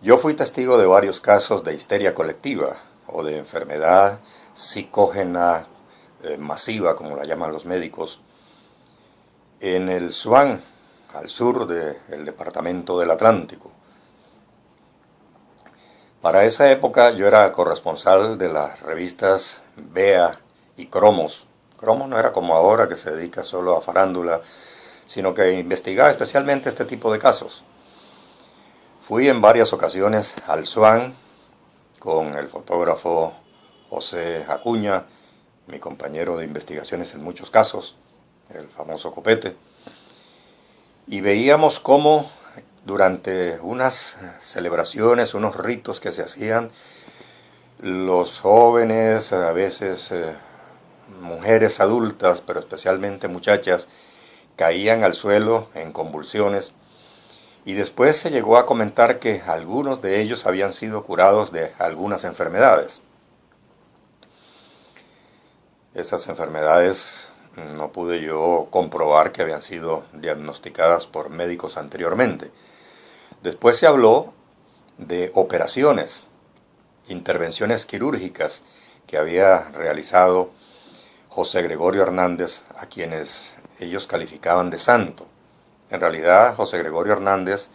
Yo fui testigo de varios casos de histeria colectiva o de enfermedad psicógena masiva, como la llaman los médicos, en el SUAN, al sur del departamento del Atlántico. Para esa época yo era corresponsal de las revistas Bea y Cromos. Cromos no era como ahora, que se dedica solo a farándula, sino que investigaba especialmente este tipo de casos. Fui en varias ocasiones al SUAN con el fotógrafo José Acuña, mi compañero de investigaciones en muchos casos, el famoso Copete, y veíamos cómo durante unas celebraciones, unos ritos que se hacían, los jóvenes, a veces mujeres adultas, pero especialmente muchachas, caían al suelo en convulsiones, y después se llegó a comentar que algunos de ellos habían sido curados de algunas enfermedades. Esas enfermedades no pude yo comprobar que habían sido diagnosticadas por médicos anteriormente. Después se habló de operaciones, intervenciones quirúrgicas que había realizado José Gregorio Hernández, a quienes ellos calificaban de santo. En realidad, José Gregorio Hernández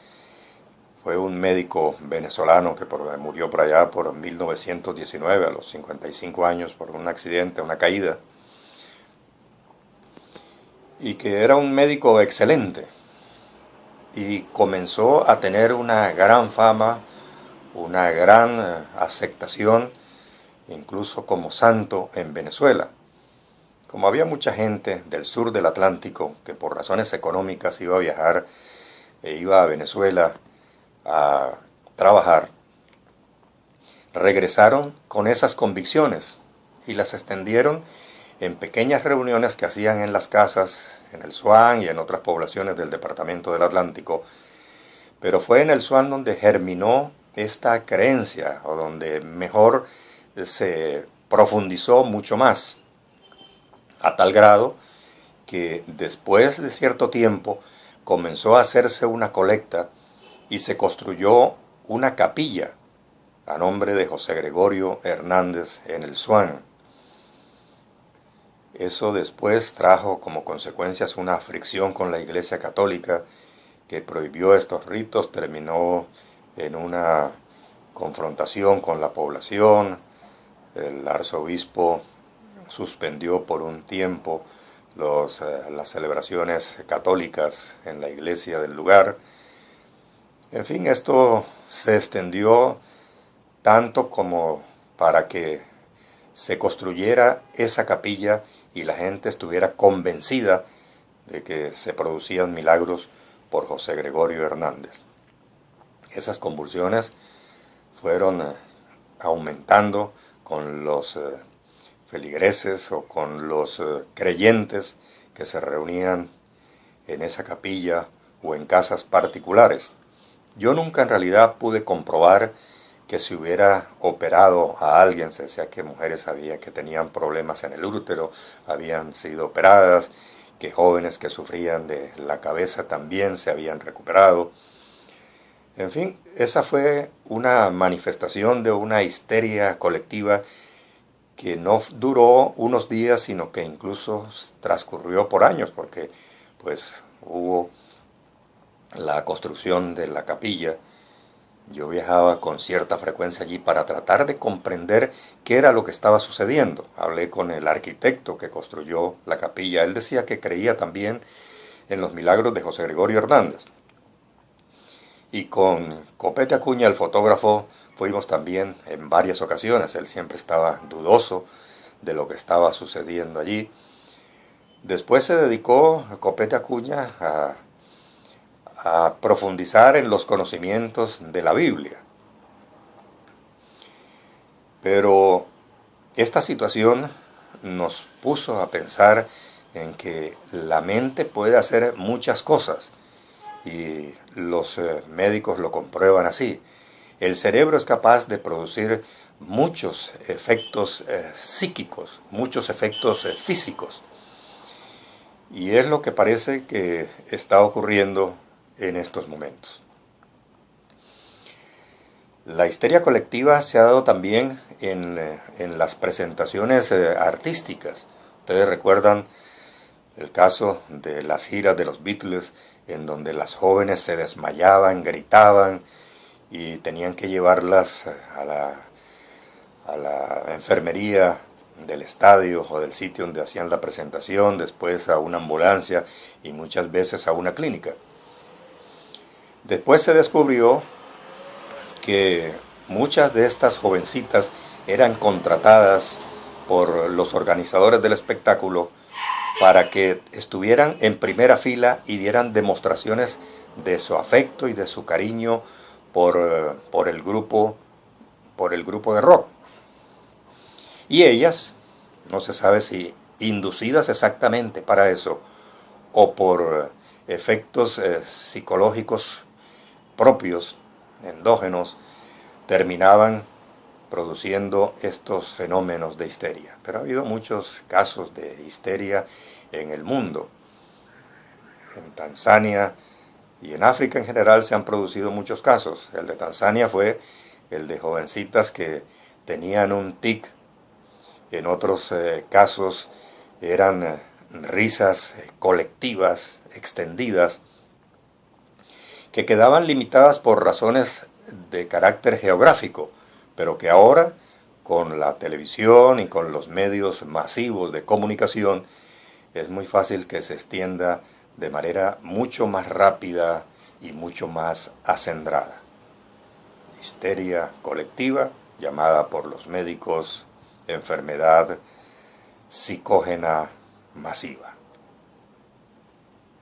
fue un médico venezolano que murió por allá por 1919, a los 55 años, por un accidente, una caída, y que era un médico excelente, y comenzó a tener una gran fama, una gran aceptación, incluso como santo en Venezuela. Como había mucha gente del sur del Atlántico que por razones económicas iba a viajar e iba a Venezuela a trabajar, regresaron con esas convicciones y las extendieron en pequeñas reuniones que hacían en las casas, en el SUAN y en otras poblaciones del departamento del Atlántico. Pero fue en el SUAN donde germinó esta creencia, o donde mejor se profundizó mucho más, a tal grado que después de cierto tiempo comenzó a hacerse una colecta y se construyó una capilla a nombre de José Gregorio Hernández en el SUAN. Eso después trajo como consecuencias una fricción con la Iglesia Católica, que prohibió estos ritos, terminó en una confrontación con la población. El arzobispo suspendió por un tiempo las celebraciones católicas en la iglesia del lugar. En fin, esto se extendió tanto como para que se construyera esa capilla y la gente estuviera convencida de que se producían milagros por José Gregorio Hernández. Esas convulsiones fueron aumentando con los feligreses o con los creyentes que se reunían en esa capilla o en casas particulares. Yo nunca en realidad pude comprobar que se hubiera operado a alguien. Se decía que mujeres había que tenían problemas en el útero, habían sido operadas, que jóvenes que sufrían de la cabeza también se habían recuperado. En fin, esa fue una manifestación de una histeria colectiva que no duró unos días, sino que incluso transcurrió por años, porque pues hubo la construcción de la capilla. Yo viajaba con cierta frecuencia allí para tratar de comprender qué era lo que estaba sucediendo. Hablé con el arquitecto que construyó la capilla. Él decía que creía también en los milagros de José Gregorio Hernández. Y con Copete Acuña, el fotógrafo, fuimos también en varias ocasiones. Él siempre estaba dudoso de lo que estaba sucediendo allí. Después se dedicó Copete Acuña a profundizar en los conocimientos de la Biblia. Pero esta situación nos puso a pensar en que la mente puede hacer muchas cosas, y los médicos lo comprueban así. El cerebro es capaz de producir muchos efectos psíquicos, muchos efectos físicos. Y es lo que parece que está ocurriendo en estos momentos. La histeria colectiva se ha dado también en las presentaciones artísticas. Ustedes recuerdan el caso de las giras de los Beatles, en donde las jóvenes se desmayaban, gritaban y tenían que llevarlas a la enfermería del estadio o del sitio donde hacían la presentación, después a una ambulancia y muchas veces a una clínica. Después se descubrió que muchas de estas jovencitas eran contratadas por los organizadores del espectáculo para que estuvieran en primera fila y dieran demostraciones de su afecto y de su cariño por el grupo de rock. Y ellas, no se sabe si inducidas exactamente para eso o por efectos psicológicos propios, endógenos, terminaban produciendo estos fenómenos de histeria. Pero ha habido muchos casos de histeria en el mundo. En Tanzania y en África en general se han producido muchos casos. El de Tanzania fue el de jovencitas que tenían un tic. En otros casos eran risas colectivas, extendidas, que quedaban limitadas por razones de carácter geográfico, pero que ahora, con la televisión y con los medios masivos de comunicación, es muy fácil que se extienda de manera mucho más rápida y mucho más acendrada. Histeria colectiva, llamada por los médicos enfermedad psicógena masiva.